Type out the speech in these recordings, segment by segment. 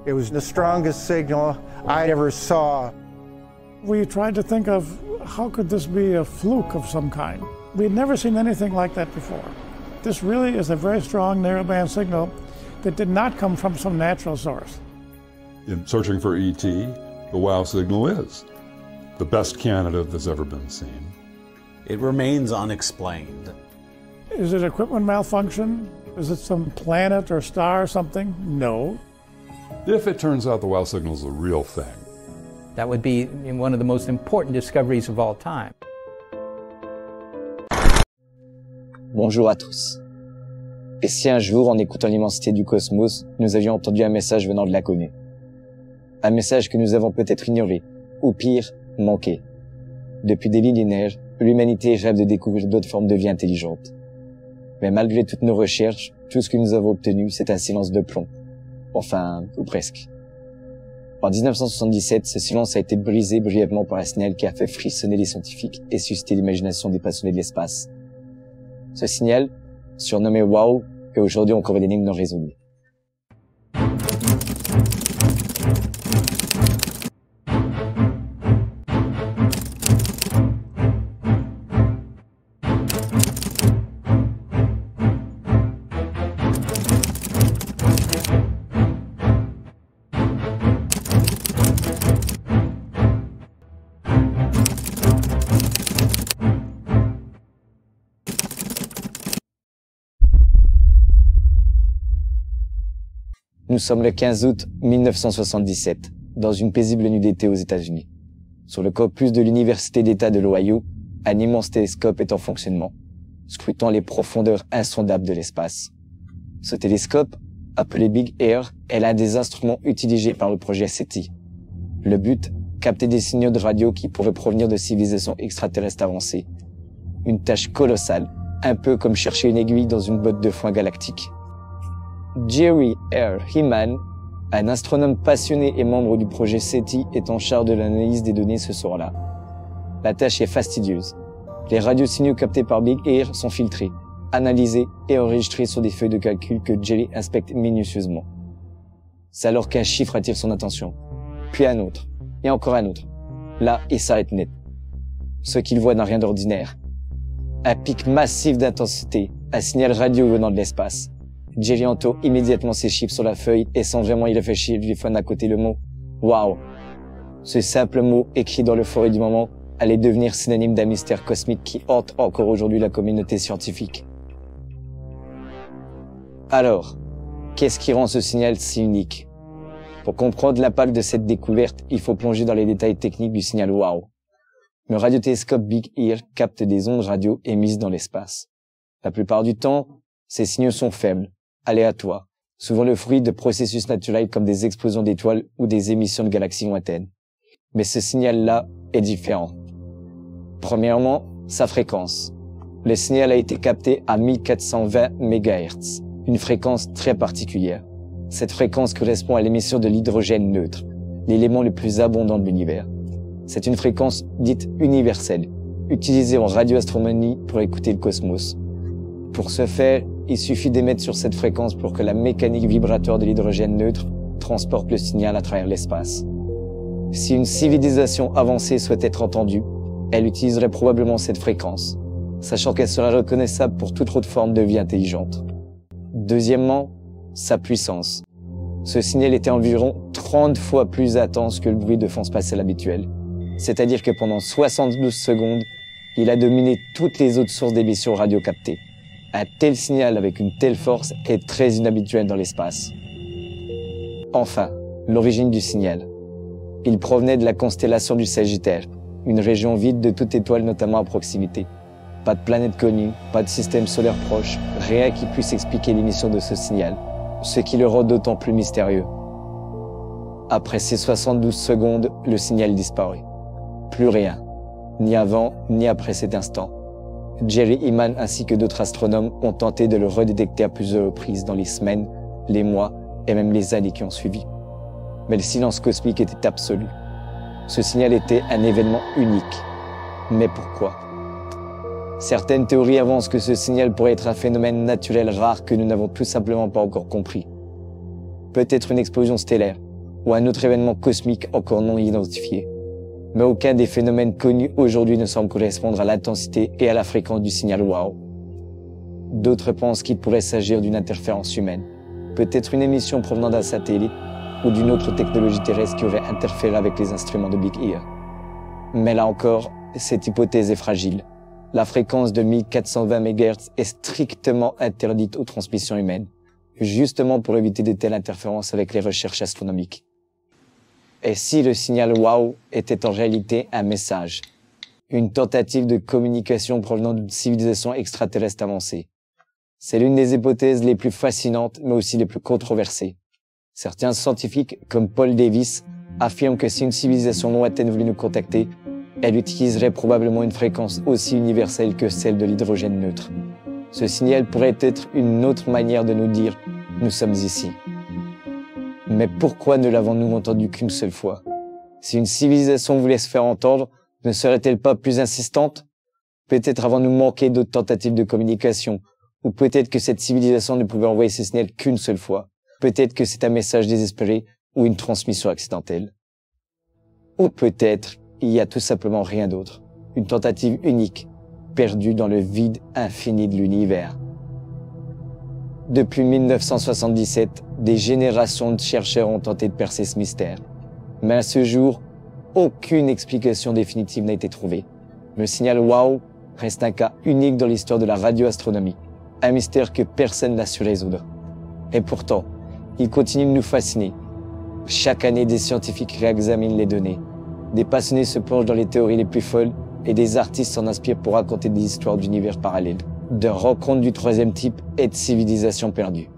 It was the strongest signal I ever saw. We tried to think of how could this be a fluke of some kind. We had never seen anything like that before. This really is a very strong narrowband signal that did not come from some natural source. In searching for ET, the WOW signal is the best candidate that's ever been seen. It remains unexplained. Is it equipment malfunction? Is it some planet or star or something? No. If it turns out the WOW signal is a real thing, that would be one of the most important discoveries of all time. Bonjour à tous. Et si un jour, en écoutant l'immensité du cosmos, nous avions entendu un message venant de l'inconnu? Un message que nous avons peut-être ignoré, ou pire, manqué. Depuis des millénaires, l'humanité rêve de découvrir d'autres formes de vie intelligente. Mais malgré toutes nos recherches, tout ce que nous avons obtenu, c'est un silence de plomb. Enfin, ou presque. En 1977, ce silence a été brisé brièvement par un signal qui a fait frissonner les scientifiques et suscité l'imagination des passionnés de l'espace. Ce signal, surnommé WOW, est aujourd'hui encore une énigme non résolue. Nous sommes le 15 août 1977, dans une paisible nuit d'été aux États-Unis. Sur le campus de l'Université d'État de l'Ohio, un immense télescope est en fonctionnement, scrutant les profondeurs insondables de l'espace. Ce télescope, appelé Big Ear, est l'un des instruments utilisés par le projet SETI. Le but, capter des signaux de radio qui pourraient provenir de civilisations extraterrestres avancées. Une tâche colossale, un peu comme chercher une aiguille dans une botte de foin galactique. Jerry R. Heeman, un astronome passionné et membre du projet SETI, est en charge de l'analyse des données ce soir-là. La tâche est fastidieuse. Les radiosignaux captés par Big Ear sont filtrés, analysés et enregistrés sur des feuilles de calcul que Jerry inspecte minutieusement. C'est alors qu'un chiffre attire son attention, puis un autre, et encore un autre. Là, il s'arrête net. Ce qu'il voit n'a rien d'ordinaire. Un pic massif d'intensité, un signal radio venant de l'espace. Jerry entoure immédiatement ses chiffres sur la feuille et sans vraiment y réfléchir, lui téléphone à côté le mot « Wow ». Ce simple mot, écrit dans l'euphorie du moment, allait devenir synonyme d'un mystère cosmique qui hante encore aujourd'hui la communauté scientifique. Alors, qu'est-ce qui rend ce signal si unique? Pour comprendre l'impact de cette découverte, il faut plonger dans les détails techniques du signal WOW. Le radiotélescope Big Ear capte des ondes radio émises dans l'espace. La plupart du temps, ces signaux sont faibles, aléatoires, souvent le fruit de processus naturels comme des explosions d'étoiles ou des émissions de galaxies lointaines. Mais ce signal-là est différent. Premièrement, sa fréquence. Le signal a été capté à 1420 MHz, une fréquence très particulière. Cette fréquence correspond à l'émission de l'hydrogène neutre, l'élément le plus abondant de l'univers. C'est une fréquence dite universelle, utilisée en radioastronomie pour écouter le cosmos. Pour ce faire, il suffit d'émettre sur cette fréquence pour que la mécanique vibratoire de l'hydrogène neutre transporte le signal à travers l'espace. Si une civilisation avancée souhaite être entendue, elle utiliserait probablement cette fréquence, sachant qu'elle sera reconnaissable pour toute autre forme de vie intelligente. Deuxièmement, sa puissance. Ce signal était environ 30 fois plus intense que le bruit de fond spatial habituel. C'est-à-dire que pendant 72 secondes, il a dominé toutes les autres sources d'émissions radio captées. Un tel signal avec une telle force est très inhabituel dans l'espace. Enfin, l'origine du signal. Il provenait de la constellation du Sagittaire, une région vide de toute étoile notamment à proximité. Pas de planète connue, pas de système solaire proche, rien qui puisse expliquer l'émission de ce signal, ce qui le rend d'autant plus mystérieux. Après ces 72 secondes, le signal disparut. Plus rien, ni avant, ni après cet instant. Jerry Heeman ainsi que d'autres astronomes ont tenté de le redétecter à plusieurs reprises dans les semaines, les mois et même les années qui ont suivi. Mais le silence cosmique était absolu. Ce signal était un événement unique. Mais pourquoi? Certaines théories avancent que ce signal pourrait être un phénomène naturel rare que nous n'avons tout simplement pas encore compris. Peut-être une explosion stellaire, ou un autre événement cosmique encore non identifié. Mais aucun des phénomènes connus aujourd'hui ne semble correspondre à l'intensité et à la fréquence du signal WOW. D'autres pensent qu'il pourrait s'agir d'une interférence humaine, peut-être une émission provenant d'un satellite ou d'une autre technologie terrestre qui aurait interféré avec les instruments de Big Ear. Mais là encore, cette hypothèse est fragile. La fréquence de 1420 MHz est strictement interdite aux transmissions humaines, justement pour éviter de telles interférences avec les recherches astronomiques. Et si le signal WOW était en réalité un message, une tentative de communication provenant d'une civilisation extraterrestre avancée? C'est l'une des hypothèses les plus fascinantes, mais aussi les plus controversées. Certains scientifiques, comme Paul Davies, affirment que si une civilisation lointaine voulait nous contacter, elle utiliserait probablement une fréquence aussi universelle que celle de l'hydrogène neutre. Ce signal pourrait être une autre manière de nous dire « nous sommes ici ». Mais pourquoi ne l'avons-nous entendu qu'une seule fois? Si une civilisation voulait se faire entendre, ne serait-elle pas plus insistante? Peut-être avons-nous manqué d'autres tentatives de communication, ou peut-être que cette civilisation ne pouvait envoyer ce signal qu'une seule fois. Peut-être que c'est un message désespéré ou une transmission accidentelle. Ou peut-être il y a tout simplement rien d'autre. Une tentative unique, perdue dans le vide infini de l'univers. Depuis 1977, des générations de chercheurs ont tenté de percer ce mystère. Mais à ce jour, aucune explication définitive n'a été trouvée. Le signal WOW reste un cas unique dans l'histoire de la radioastronomie. Un mystère que personne n'a su résoudre. Et pourtant, il continue de nous fasciner. Chaque année, des scientifiques réexaminent les données. Des passionnés se plongent dans les théories les plus folles et des artistes s'en inspirent pour raconter des histoires d'univers parallèles, de rencontres du troisième type et de civilisations perdues.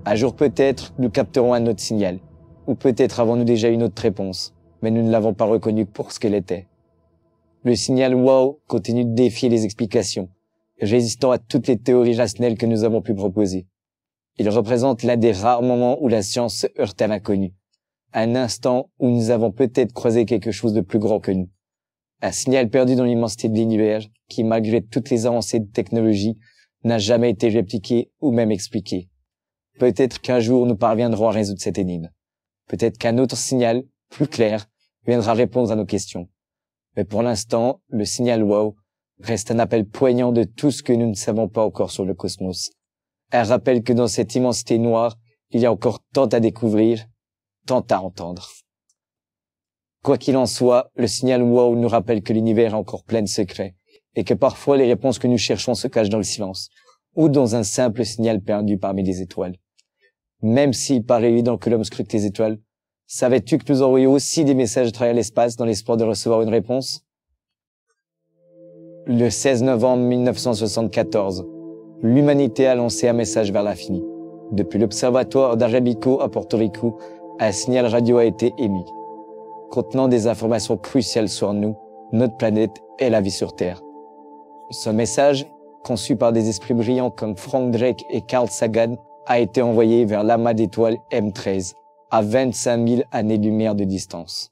Un jour peut-être, nous capterons un autre signal. Ou peut-être avons-nous déjà une autre réponse, mais nous ne l'avons pas reconnue pour ce qu'elle était. Le signal WOW continue de défier les explications, résistant à toutes les théories rationnelles que nous avons pu proposer. Il représente l'un des rares moments où la science se heurte à l'inconnu. Un instant où nous avons peut-être croisé quelque chose de plus grand que nous. Un signal perdu dans l'immensité de l'univers qui, malgré toutes les avancées de technologie, n'a jamais été répliqué ou même expliqué. Peut-être qu'un jour nous parviendrons à résoudre cette énigme. Peut-être qu'un autre signal, plus clair, viendra répondre à nos questions. Mais pour l'instant, le signal WOW reste un appel poignant de tout ce que nous ne savons pas encore sur le cosmos. Un rappel que dans cette immensité noire, il y a encore tant à découvrir, tant à entendre. Quoi qu'il en soit, le signal WOW nous rappelle que l'univers est encore plein de secrets, et que parfois les réponses que nous cherchons se cachent dans le silence, ou dans un simple signal perdu parmi les étoiles. Même s'il paraît évident que l'homme scrute les étoiles, savais-tu que nous envoyons aussi des messages à travers l'espace dans l'espoir de recevoir une réponse? Le 16 novembre 1974, l'humanité a lancé un message vers l'infini. Depuis l'observatoire d'Arabico à Porto Rico, un signal radio a été émis, contenant des informations cruciales sur nous, notre planète et la vie sur Terre. Ce message, conçu par des esprits brillants comme Frank Drake et Carl Sagan, a été envoyé vers l'amas d'étoiles M13, à 25 000 années-lumière de distance.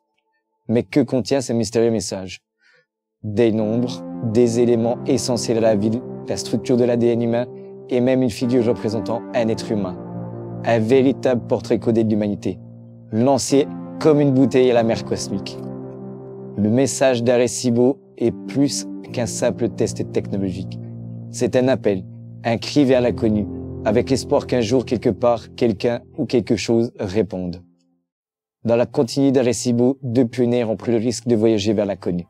Mais que contient ce mystérieux message? Des nombres, des éléments essentiels à la vie, la structure de l'ADN humain et même une figure représentant un être humain. Un véritable portrait codé de l'humanité, lancé comme une bouteille à la mer cosmique. Le message d'Arecibo est plus qu'un simple test technologique. C'est un appel, un cri vers l'inconnu, avec l'espoir qu'un jour, quelque part, quelqu'un ou quelque chose réponde. Dans la continuité d'Arecibo, deux pionniers ont pris le risque de voyager vers l'inconnu.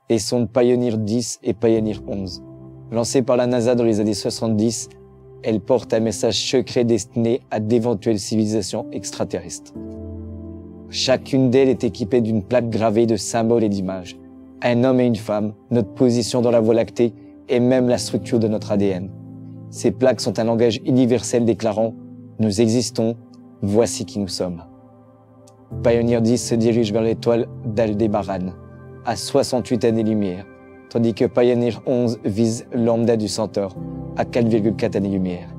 Les sondes Pioneer 10 et Pioneer 11. Lancées par la NASA dans les années 70, elles portent un message secret destiné à d'éventuelles civilisations extraterrestres. Chacune d'elles est équipée d'une plaque gravée de symboles et d'images. Un homme et une femme, notre position dans la Voie lactée et même la structure de notre ADN. Ces plaques sont un langage universel déclarant « Nous existons, voici qui nous sommes ». Pioneer 10 se dirige vers l'étoile d'Aldébaran, à 68 années-lumière, tandis que Pioneer 11 vise Lambda du Centaure, à 4,4 années-lumière.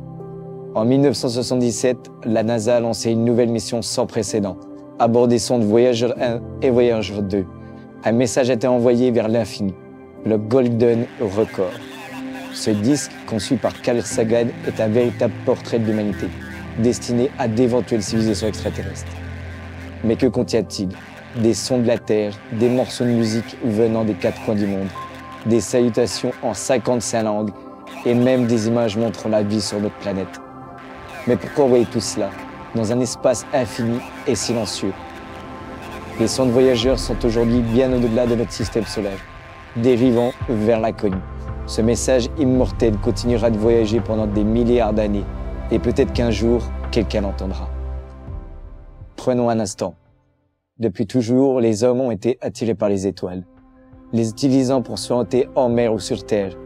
En 1977, la NASA a lancé une nouvelle mission sans précédent, à bord des sondes Voyager 1 et Voyager 2. Un message a été envoyé vers l'infini, le Golden Record. Ce disque, conçu par Carl Sagan, est un véritable portrait de l'humanité, destiné à d'éventuelles civilisations extraterrestres. Mais que contient-il? Des sons de la Terre, des morceaux de musique venant des quatre coins du monde, des salutations en 55 langues et même des images montrant la vie sur notre planète. Mais pourquoi envoyer tout cela dans un espace infini et silencieux? Les sondes voyageurs sont aujourd'hui bien au-delà de notre système solaire, dérivant vers l'inconnu. Ce message immortel continuera de voyager pendant des milliards d'années et peut-être qu'un jour, quelqu'un l'entendra. Prenons un instant. Depuis toujours, les hommes ont été attirés par les étoiles, les utilisant pour s'orienter en mer ou sur terre.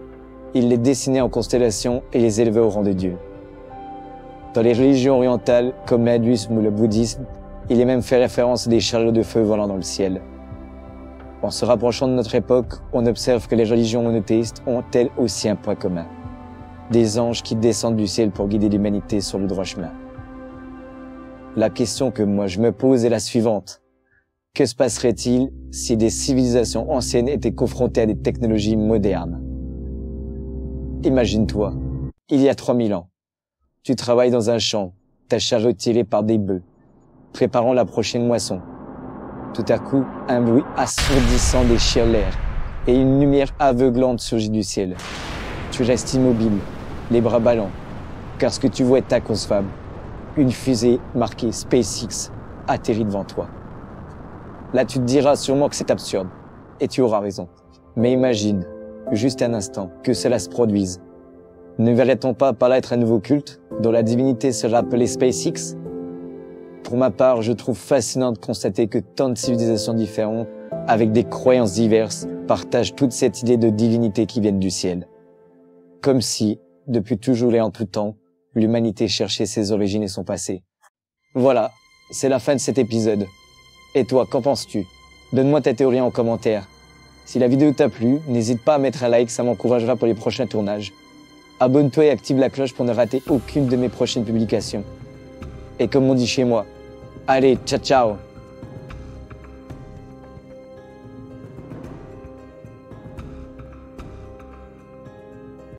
Ils les dessinaient en constellations et les élevaient au rang de dieux. Dans les religions orientales, comme l'hindouisme ou le bouddhisme, il est même fait référence à des chariots de feu volant dans le ciel. En se rapprochant de notre époque, on observe que les religions monothéistes ont elles aussi un point commun. Des anges qui descendent du ciel pour guider l'humanité sur le droit chemin. La question que moi je me pose est la suivante. Que se passerait-il si des civilisations anciennes étaient confrontées à des technologies modernes? Imagine-toi, il y a 3000 ans, tu travailles dans un champ, ta charge tirée par des bœufs, préparant la prochaine moisson. Tout à coup, un bruit assourdissant déchire l'air et une lumière aveuglante surgit du ciel. Tu restes immobile, les bras ballants, car ce que tu vois est inconcevable. Une fusée marquée SpaceX atterrit devant toi. Là, tu te diras sûrement que c'est absurde, et tu auras raison. Mais imagine, juste un instant, que cela se produise. Ne verrait-on pas par là être un nouveau culte, dont la divinité serait appelée SpaceX? Pour ma part, je trouve fascinant de constater que tant de civilisations différentes, avec des croyances diverses, partagent toute cette idée de divinité qui vient du ciel. Comme si, depuis toujours et en tout temps, l'humanité cherchait ses origines et son passé. Voilà, c'est la fin de cet épisode. Et toi, qu'en penses-tu? Donne-moi ta théorie en commentaire. Si la vidéo t'a plu, n'hésite pas à mettre un like, ça m'encouragera pour les prochains tournages. Abonne-toi et active la cloche pour ne rater aucune de mes prochaines publications. Et comme on dit chez moi, allez, ciao ciao!